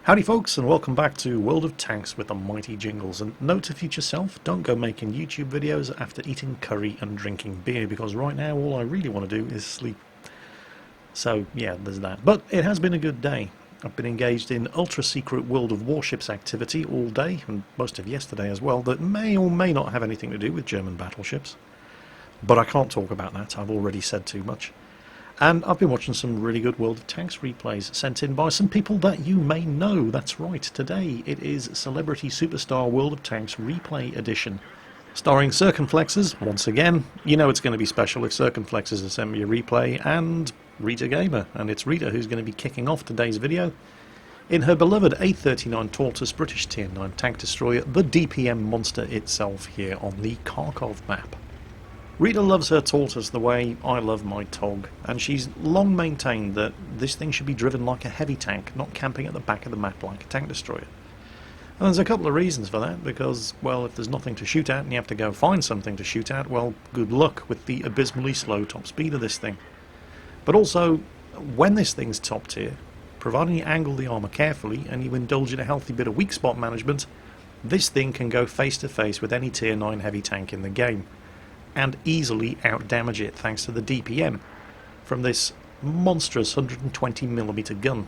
Howdy folks, and welcome back to World of Tanks with the mighty Jingles. And note to future self, don't go making YouTube videos after eating curry and drinking beer, because right now all I really want to do is sleep. So yeah, there's that. But it has been a good day. I've been engaged in ultra-secret World of Warships activity all day, and most of yesterday as well, that may or may not have anything to do with German battleships. But I can't talk about that, I've already said too much. And I've been watching some really good World of Tanks replays sent in by some people that you may know. That's right, today it is Celebrity Superstar World of Tanks Replay Edition, starring Circonflexes once again. You know it's going to be special if Circonflexes has sent me a replay, and RitaGamer, and it's Rita who's going to be kicking off today's video in her beloved A39 Tortoise British Tier 9 tank destroyer, the DPM monster itself, here on the Kharkov map. Rita loves her Tortoise the way I love my Tog, and she's long maintained that this thing should be driven like a heavy tank, not camping at the back of the map like a tank destroyer. And there's a couple of reasons for that, because, well, if there's nothing to shoot at and you have to go find something to shoot at, well, good luck with the abysmally slow top speed of this thing. But also, when this thing's top tier, providing you angle the armour carefully and you indulge in a healthy bit of weak spot management, this thing can go face to face with any tier 9 heavy tank in the game, and easily outdamage it thanks to the DPM from this monstrous 120mm gun.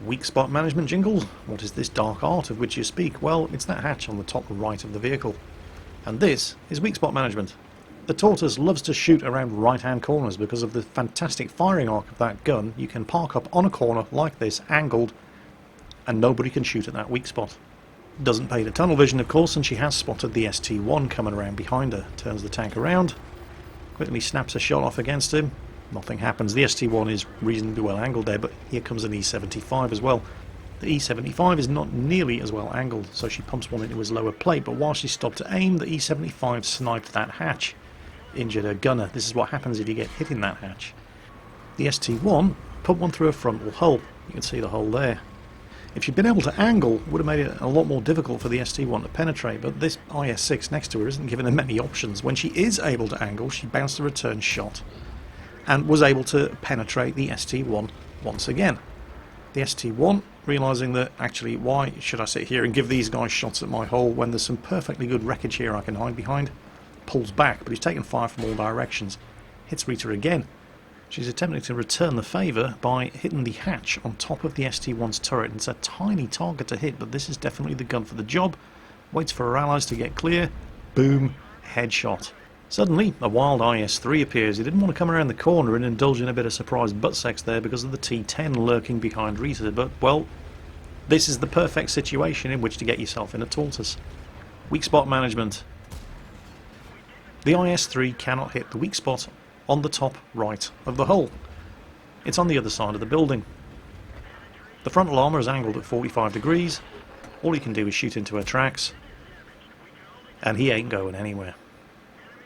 Weak spot management, Jingles? What is this dark art of which you speak? Well, it's that hatch on the top right of the vehicle. And this is weak spot management. The Tortoise loves to shoot around right hand corners because of the fantastic firing arc of that gun. You can park up on a corner like this, angled, and nobody can shoot at that weak spot. Doesn't pay the tunnel vision, of course, and she has spotted the ST1 coming around behind her. Turns the tank around, quickly snaps a shot off against him. Nothing happens. The ST1 is reasonably well angled there, but here comes an E75 as well. The E75 is not nearly as well angled, so she pumps one into his lower plate, but while she stopped to aim, the E75 sniped that hatch, injured her gunner. This is what happens if you get hit in that hatch. The ST1 put one through a frontal hull. You can see the hole there. If she'd been able to angle, it would have made it a lot more difficult for the ST1 to penetrate, but this IS-6 next to her isn't giving her many options. When she is able to angle, she bounced a return shot and was able to penetrate the ST1 once again. The ST1, realising that, actually, why should I sit here and give these guys shots at my hull when there's some perfectly good wreckage here I can hide behind, pulls back, but he's taking fire from all directions. Hits Rita again. She's attempting to return the favour by hitting the hatch on top of the ST1's turret. It's a tiny target to hit, but this is definitely the gun for the job. Waits for her allies to get clear. Boom. Headshot. Suddenly, a wild IS-3 appears. He didn't want to come around the corner and indulge in a bit of surprise butt sex there because of the T-10 lurking behind Rita, but, well, this is the perfect situation in which to get yourself in a Tortoise. Weak spot management. The IS-3 cannot hit the weak spot on the top right of the hull. It's on the other side of the building. The frontal armour is angled at 45 degrees. All he can do is shoot into her tracks, and he ain't going anywhere.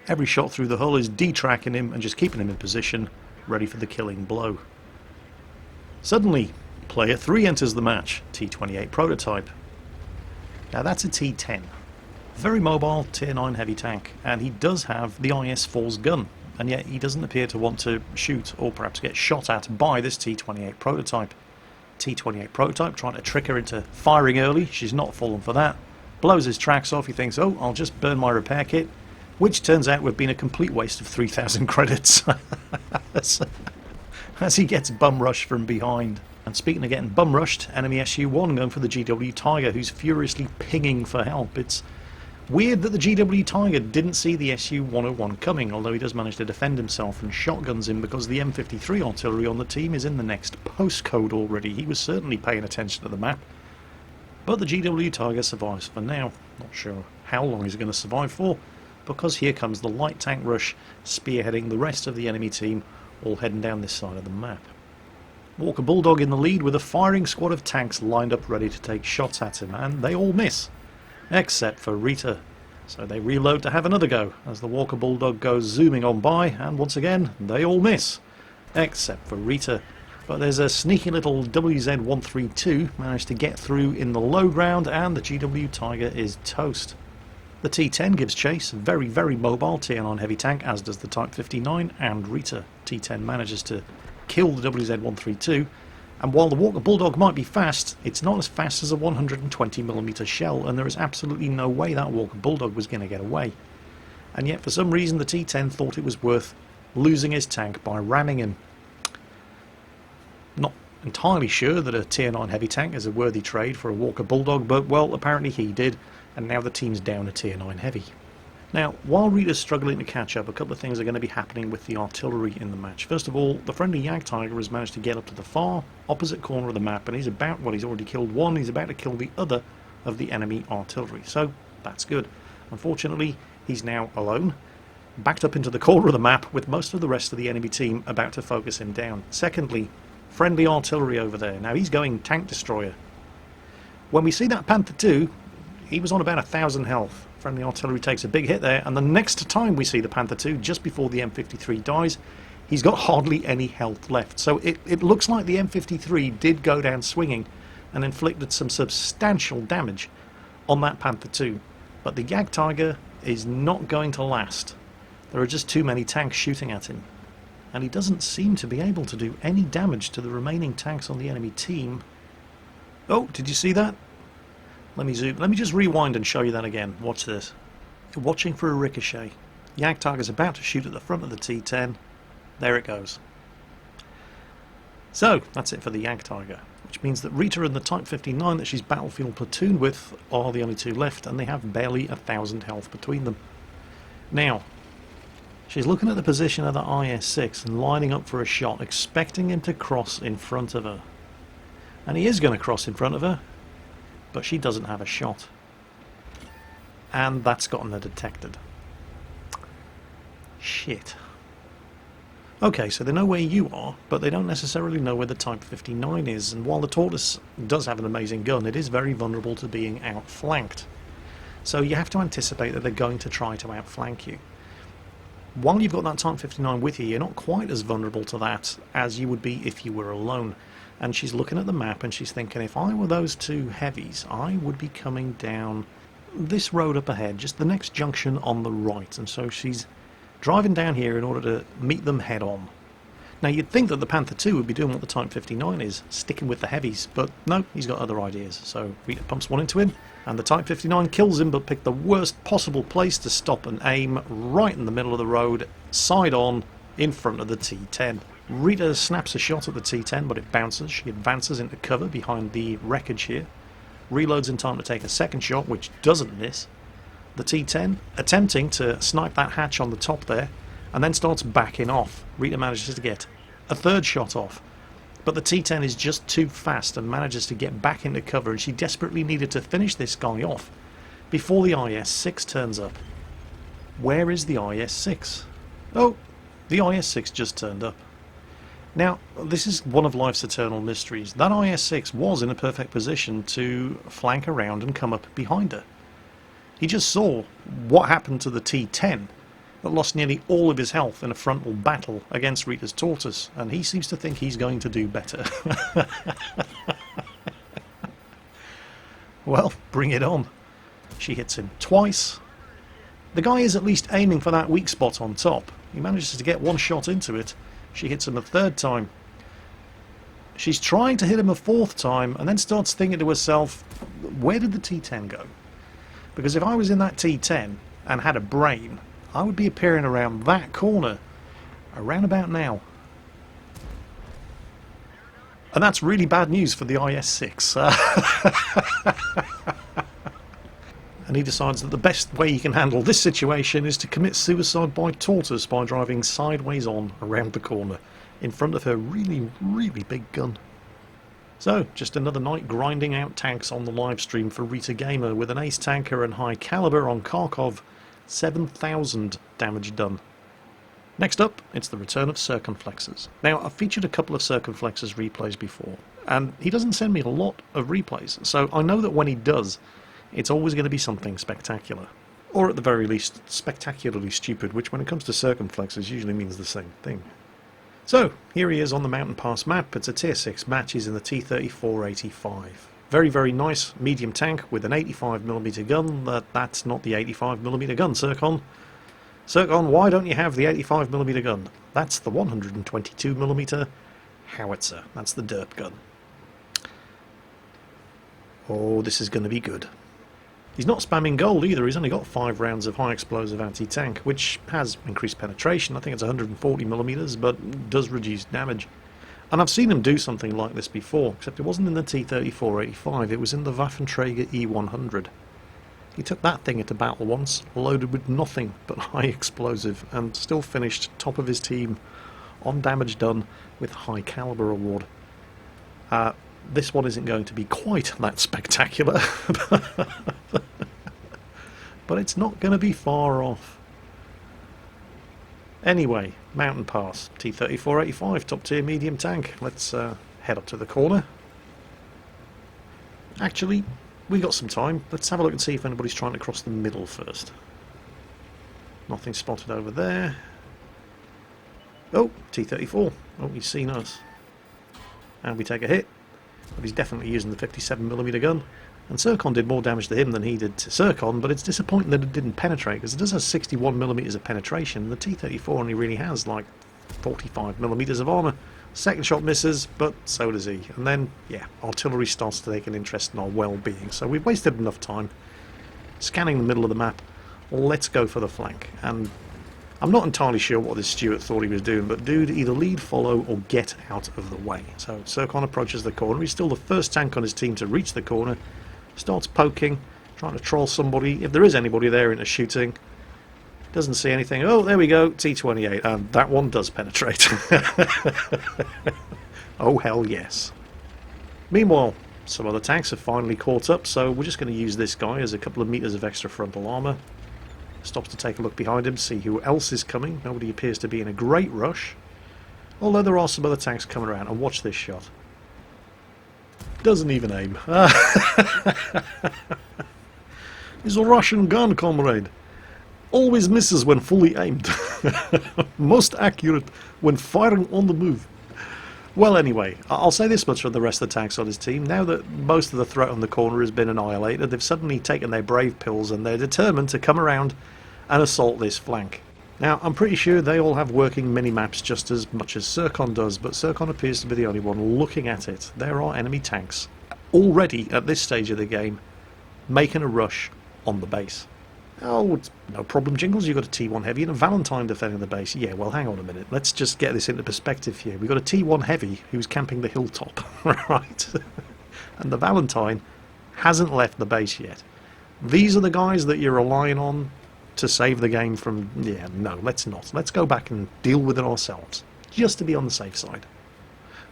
Every shot through the hull is detracking him and just keeping him in position, ready for the killing blow. Suddenly, player 3 enters the match, T28 prototype. Now that's a T10. Very mobile, tier 9 heavy tank, and he does have the IS-4's gun, and yet he doesn't appear to want to shoot or perhaps get shot at by this T28 prototype. T28 prototype trying to trick her into firing early. She's not fallen for that. Blows his tracks off. He thinks, oh, I'll just burn my repair kit, which turns out would have been a complete waste of 3,000 credits as he gets bum rushed from behind. And speaking of getting bum rushed, enemy SU-1 going for the GW Tiger, who's furiously pinging for help. It's weird that the GW Tiger didn't see the SU-101 coming, although he does manage to defend himself and shotguns him because the M53 artillery on the team is in the next postcode already. He was certainly paying attention to the map. But the GW Tiger survives for now. Not sure how long he's going to survive for, because here comes the light tank rush spearheading the rest of the enemy team, all heading down this side of the map. Walker Bulldog in the lead with a firing squad of tanks lined up ready to take shots at him, and they all miss. Except for Rita. So they reload to have another go as the Walker Bulldog goes zooming on by, and once again they all miss. Except for Rita. But there's a sneaky little WZ-132 managed to get through in the low ground, and the GW Tiger is toast. The T-10 gives chase, very, very mobile tier 9 heavy tank, as does the Type 59 and Rita. T-10 manages to kill the WZ-132 And while the Walker Bulldog might be fast, it's not as fast as a 120mm shell, and there is absolutely no way that Walker Bulldog was going to get away. And yet for some reason the T-10 thought it was worth losing his tank by ramming him. Not entirely sure that a Tier 9 heavy tank is a worthy trade for a Walker Bulldog, but well, apparently he did, and now the team's down a Tier 9 heavy. Now, while Rita's struggling to catch up, a couple of things are going to be happening with the artillery in the match. First of all, the friendly Jagdtiger has managed to get up to the far opposite corner of the map, and he's already killed one, he's about to kill the other of the enemy artillery. So, that's good. Unfortunately, he's now alone, backed up into the corner of the map, with most of the rest of the enemy team about to focus him down. Secondly, friendly artillery over there. Now, he's going tank destroyer. When we see that Panther II, he was on about 1,000 health. Friendly artillery takes a big hit there, and the next time we see the Panther II, just before the M53 dies, he's got hardly any health left. So it looks like the M53 did go down swinging and inflicted some substantial damage on that Panther II. But the Jagdtiger is not going to last. There are just too many tanks shooting at him. And he doesn't seem to be able to do any damage to the remaining tanks on the enemy team. Oh, did you see that? Let me zoom. Let me just rewind and show you that again. Watch this. You're watching for a ricochet. Jagdtiger's about to shoot at the front of the T-10. There it goes. So, that's it for the Jagdtiger, which means that Rita and the Type 59 that she's battlefield platooned with are the only two left, and they have barely 1,000 health between them. Now, she's looking at the position of the IS-6 and lining up for a shot, expecting him to cross in front of her. And he is going to cross in front of her, but she doesn't have a shot. And that's gotten her detected. Shit. Okay, so they know where you are, but they don't necessarily know where the Type 59 is, and while the Tortoise does have an amazing gun, it is very vulnerable to being outflanked. So you have to anticipate that they're going to try to outflank you. While you've got that Type 59 with you, you're not quite as vulnerable to that as you would be if you were alone. And she's looking at the map and she's thinking, if I were those two heavies, I would be coming down this road up ahead, just the next junction on the right. And so she's driving down here in order to meet them head on. Now you'd think that the Panther II would be doing what the Type 59 is, sticking with the heavies, but no, he's got other ideas. So Rita pumps one into him, and the Type 59 kills him, but picked the worst possible place to stop and aim, right in the middle of the road, side on, in front of the T-10. Rita snaps a shot at the T-10, but it bounces. She advances into cover behind the wreckage here, reloads in time to take a second shot, which doesn't miss. The T-10, attempting to snipe that hatch on the top there, and then starts backing off. Rita manages to get a third shot off, but the T-10 is just too fast and manages to get back into cover, and she desperately needed to finish this guy off before the IS-6 turns up. Where is the IS-6? Oh, the IS-6 just turned up. Now, this is one of life's eternal mysteries. That IS-6 was in a perfect position to flank around and come up behind her. He just saw what happened to the T-10 that lost nearly all of his health in a frontal battle against Rita's Tortoise, and he seems to think he's going to do better. Well, bring it on. She hits him twice. The guy is at least aiming for that weak spot on top. He manages to get one shot into it. She hits him a third time. She's trying to hit him a fourth time, and then starts thinking to herself, where did the T-10 go? Because if I was in that T-10 and had a brain, I would be appearing around that corner around about now. And that's really bad news for the IS-6. And he decides that the best way he can handle this situation is to commit suicide by Tortoise by driving sideways on around the corner in front of her really, really big gun. So, just another night grinding out tanks on the live stream for RitaGamer with an ace tanker and high caliber on Kharkov, 7,000 damage done. Next up, it's the return of Circonflexes. Now, I've featured a couple of Circonflexes replays before, and he doesn't send me a lot of replays, so I know that when he does, it's always going to be something spectacular. Or at the very least, spectacularly stupid, which when it comes to Circonflexes usually means the same thing. So, here he is on the Mountain Pass map. It's a Tier 6 match. He's in the T-34-85. Very, very nice medium tank with an 85mm gun. That's not the 85mm gun, Circon. Circon, why don't you have the 85mm gun? That's the 122mm howitzer. That's the derp gun. Oh, this is going to be good. He's not spamming gold either. He's only got 5 rounds of high explosive anti-tank, which has increased penetration. I think it's 140mm, but does reduce damage. And I've seen him do something like this before, except it wasn't in the T-34-85, it was in the Waffenträger E100. He took that thing into battle once, loaded with nothing but high explosive, and still finished top of his team on damage done with high caliber award. This one isn't going to be quite that spectacular, but it's not going to be far off. Anyway, Mountain Pass, T-34-85, top tier medium tank. Let's head up to the corner. Actually, we got some time. Let's have a look and see if anybody's trying to cross the middle first. Nothing spotted over there. Oh, T-34. Oh, he's seen us. And we take a hit. But he's definitely using the 57mm gun. And Circon did more damage to him than he did to Circon, but it's disappointing that it didn't penetrate, because it does have 61mm of penetration, and the T-34 only really has like 45mm of armour. Second shot misses, but so does he. And then, yeah, artillery starts to take an interest in our well-being. So we've wasted enough time scanning the middle of the map. Let's go for the flank. And I'm not entirely sure what this Stuart thought he was doing, but dude, either lead, follow, or get out of the way. So Circon approaches the corner. He's still the first tank on his team to reach the corner. Starts poking, trying to troll somebody, if there is anybody there, into shooting. Doesn't see anything. Oh, there we go, T-28, and that one does penetrate. Oh, hell yes. Meanwhile, some other tanks have finally caught up, so we're just going to use this guy as a couple of meters of extra frontal armour. Stops to take a look behind him, see who else is coming. Nobody appears to be in a great rush, although there are some other tanks coming around. And watch this shot. Doesn't even aim. He's a Russian gun, comrade. Always misses when fully aimed. Most accurate when firing on the move. Well, anyway, I'll say this much for the rest of the tanks on his team. Now that most of the threat on the corner has been annihilated, they've suddenly taken their brave pills and they're determined to come around and assault this flank. Now, I'm pretty sure they all have working mini-maps just as much as Circon does, but Circon appears to be the only one looking at it. There are enemy tanks already at this stage of the game making a rush on the base. Oh, it's no problem, Jingles. You've got a T1 Heavy and a Valentine defending the base. Yeah, well, hang on a minute. Let's just get this into perspective here. We've got a T1 Heavy who's camping the hilltop, right? And the Valentine hasn't left the base yet. These are the guys that you're relying on to save the game from... Yeah, no, let's not. Let's go back and deal with it ourselves, just to be on the safe side.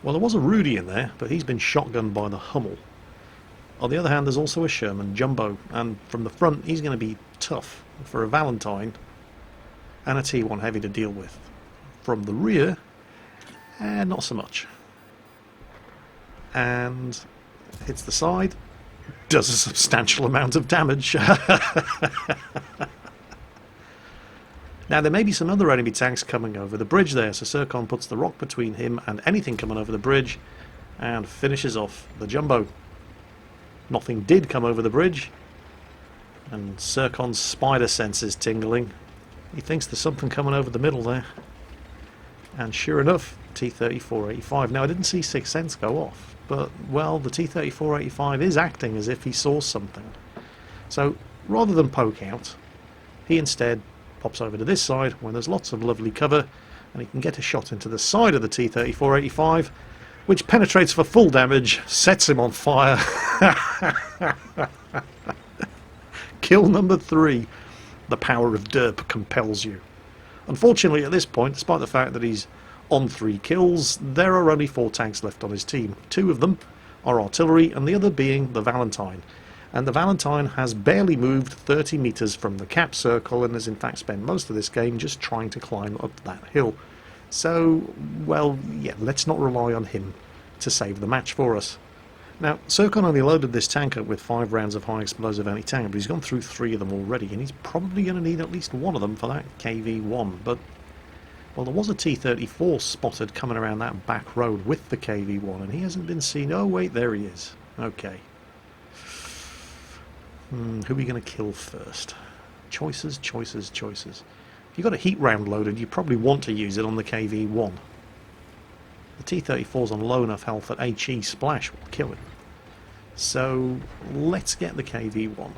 Well, there was a Rudy in there, but he's been shotgunned by the Hummel. On the other hand, there's also a Sherman Jumbo, and from the front, he's going to be tough for a Valentine and a T1 Heavy to deal with. From the rear, not so much. And hits the side, does a substantial amount of damage. Now, there may be some other enemy tanks coming over the bridge there, so Circon puts the rock between him and anything coming over the bridge and finishes off the Jumbo. Nothing did come over the bridge, and Circon's spider sense is tingling. He thinks there's something coming over the middle there. And sure enough, T-34-85. Now, I didn't see Sixth Sense go off, but, well, the T-34-85 is acting as if he saw something. So, rather than poke out, he instead pops over to this side when there's lots of lovely cover, and he can get a shot into the side of the T-34-85, which penetrates for full damage, sets him on fire. Kill number 3. The power of derp compels you. Unfortunately, at this point, despite the fact that he's on 3 kills, there are only 4 tanks left on his team. 2 of them are artillery, and the other being the Valentine. And the Valentine has barely moved 30 meters from the cap circle and has in fact spent most of this game just trying to climb up that hill. So, well, yeah, let's not rely on him to save the match for us. Now, Circon only loaded this tank up with 5 rounds of high explosive anti-tank, but he's gone through 3 of them already, and he's probably going to need at least 1 of them for that KV-1. But, well, there was a T-34 spotted coming around that back road with the KV-1, and he hasn't been seen. Oh, wait, there he is. Okay. Who are we going to kill first? Choices, choices, choices. If you've got a heat round loaded, you probably want to use it on the KV-1. The T-34's on low enough health that HE splash will kill him. So let's get the KV-1.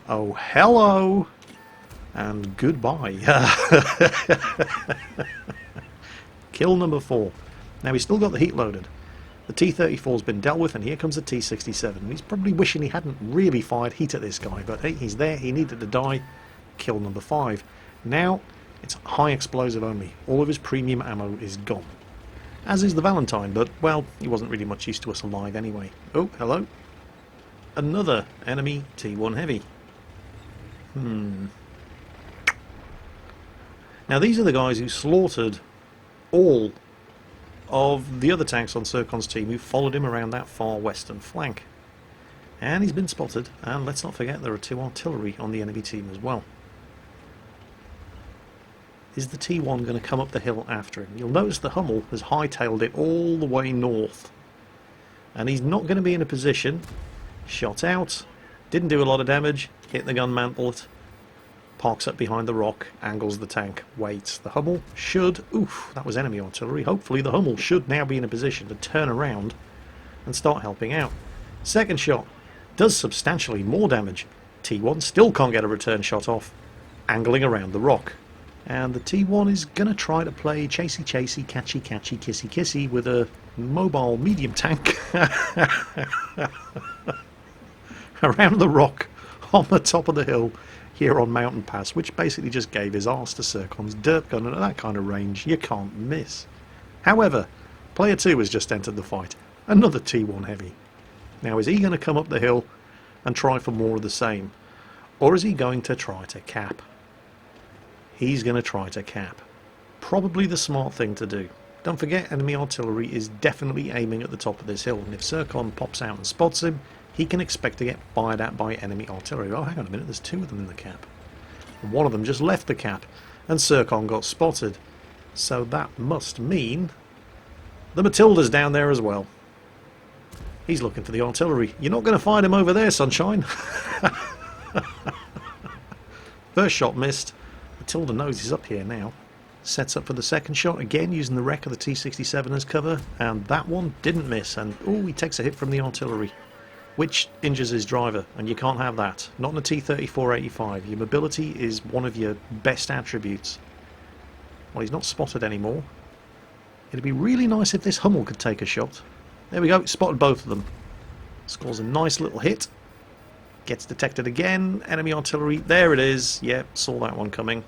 Oh, hello! And goodbye. Kill number 4. Now he's still got the heat loaded. The T-34's been dealt with, and here comes the T-67. And he's probably wishing he hadn't really fired heat at this guy, but hey, he's there, he needed to die. Kill number 5. Now, it's high explosive only. All of his premium ammo is gone. As is the Valentine, but, well, he wasn't really much use to us alive anyway. Oh, hello. Another enemy T1 Heavy. Now these are the guys who slaughtered all of the other tanks on Circon's team who followed him around that far western flank. And he's been spotted, and let's not forget there are 2 artillery on the enemy team as well. Is the T1 going to come up the hill after him? You'll notice the Hummel has hightailed it all the way north. And he's not going to be in a position. Shot out. Didn't do a lot of damage. Hit the gun mantlet. Parks up behind the rock. Angles the tank. Waits. The Hummel should... Oof, that was enemy artillery. Hopefully the Hummel should now be in a position to turn around and start helping out. Second shot. Does substantially more damage. T1 still can't get a return shot off. Angling around the rock. And the T1 is going to try to play chasey chasey, catchy catchy, kissy kissy with a mobile medium tank around the rock on the top of the hill here on Mountain Pass, which basically just gave his arse to Circon's derp gun, and at that kind of range you can't miss. However, player 2 has just entered the fight, another T1 Heavy. Now is he going to come up the hill and try for more of the same, or is he going to try to cap? He's going to try to cap. Probably the smart thing to do. Don't forget, enemy artillery is definitely aiming at the top of this hill, and if Circon pops out and spots him, he can expect to get fired at by enemy artillery. Oh, hang on a minute, there's 2 of them in the cap. And one of them just left the cap, and Circon got spotted. So that must mean the Matilda's down there as well. He's looking for the artillery. You're not going to find him over there, sunshine. First shot missed. Matilda knows he's up here now. Sets up for the second shot, again using the wreck of the T-67 as cover, and that one didn't miss, and oh, he takes a hit from the artillery, which injures his driver, and you can't have that. Not in a T-34-85. Your mobility is one of your best attributes. Well, he's not spotted anymore. It'd be really nice if this Hummel could take a shot. There we go, spotted both of them. Scores a nice little hit. Gets detected again. Enemy artillery. There it is. Yep, saw that one coming.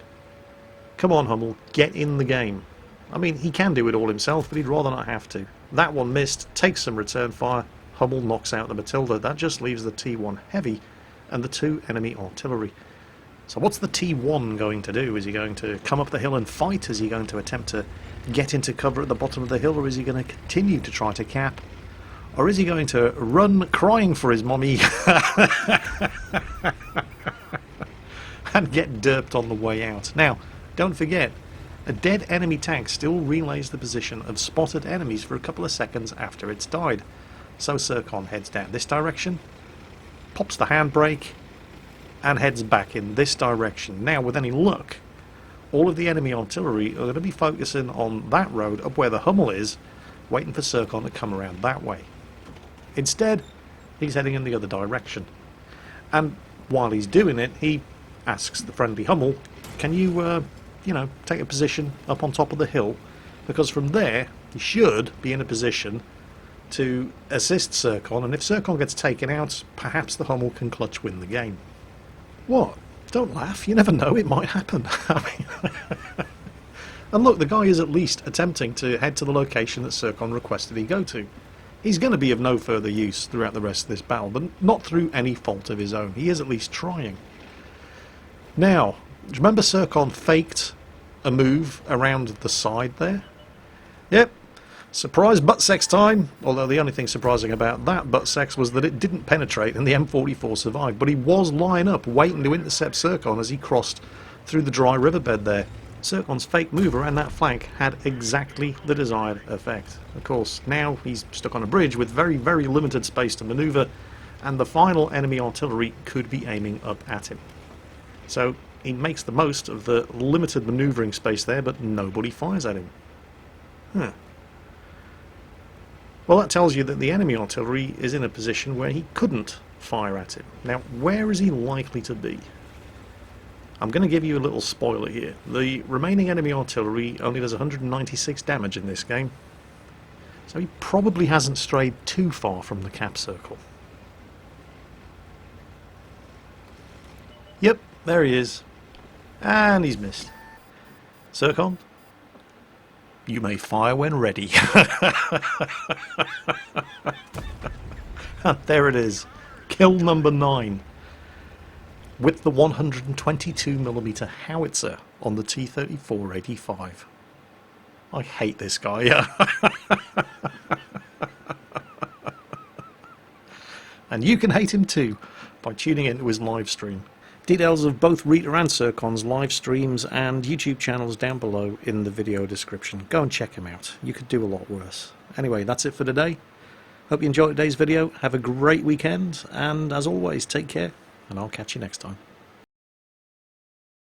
Come on, Hummel. Get in the game. I mean, he can do it all himself, but he'd rather not have to. That one missed. Takes some return fire. Hummel knocks out the Matilda. That just leaves the T1 Heavy and the 2 enemy artillery. So what's the T1 going to do? Is he going to come up the hill and fight? Is he going to attempt to get into cover at the bottom of the hill? Or is he going to continue to try to cap? Or is he going to run crying for his mommy and get derped on the way out? Now, don't forget, a dead enemy tank still relays the position of spotted enemies for a couple of seconds after it's died. So Circon heads down this direction, pops the handbrake, and heads back in this direction. Now, with any luck, all of the enemy artillery are going to be focusing on that road up where the Hummel is, waiting for Circon to come around that way. Instead, he's heading in the other direction. And while he's doing it, he asks the friendly Hummel, can you, take a position up on top of the hill? Because from there, he should be in a position to assist Circon, and if Circon gets taken out, perhaps the Hummel can clutch win the game. What? Don't laugh, you never know, it might happen. And look, the guy is at least attempting to head to the location that Circon requested he go to. He's going to be of no further use throughout the rest of this battle, but not through any fault of his own. He is at least trying. Now, do you remember Circon faked a move around the side there? Yep. Surprise butt sex time, although the only thing surprising about that butt sex was that it didn't penetrate and the M44 survived, but he was lying up waiting to intercept Circon as he crossed through the dry riverbed there. Circon's fake move around that flank had exactly the desired effect. Of course, now he's stuck on a bridge with very, very limited space to manoeuvre, and the final enemy artillery could be aiming up at him. So he makes the most of the limited manoeuvring space there, but nobody fires at him. Huh. Well, that tells you that the enemy artillery is in a position where he couldn't fire at him. Now, where is he likely to be? I'm going to give you a little spoiler here. The remaining enemy artillery only does 196 damage in this game, so he probably hasn't strayed too far from the cap circle. Yep, there he is. And he's missed. Circon, you may fire when ready. There it is. Kill number 9. With the 122mm howitzer on the T-34-85. I hate this guy. And you can hate him too by tuning into his live stream. Details of both Rita and Circon's live streams and YouTube channels down below in the video description. Go and check him out. You could do a lot worse. Anyway, that's it for today. Hope you enjoyed today's video. Have a great weekend, and as always, take care, and I'll catch you next time.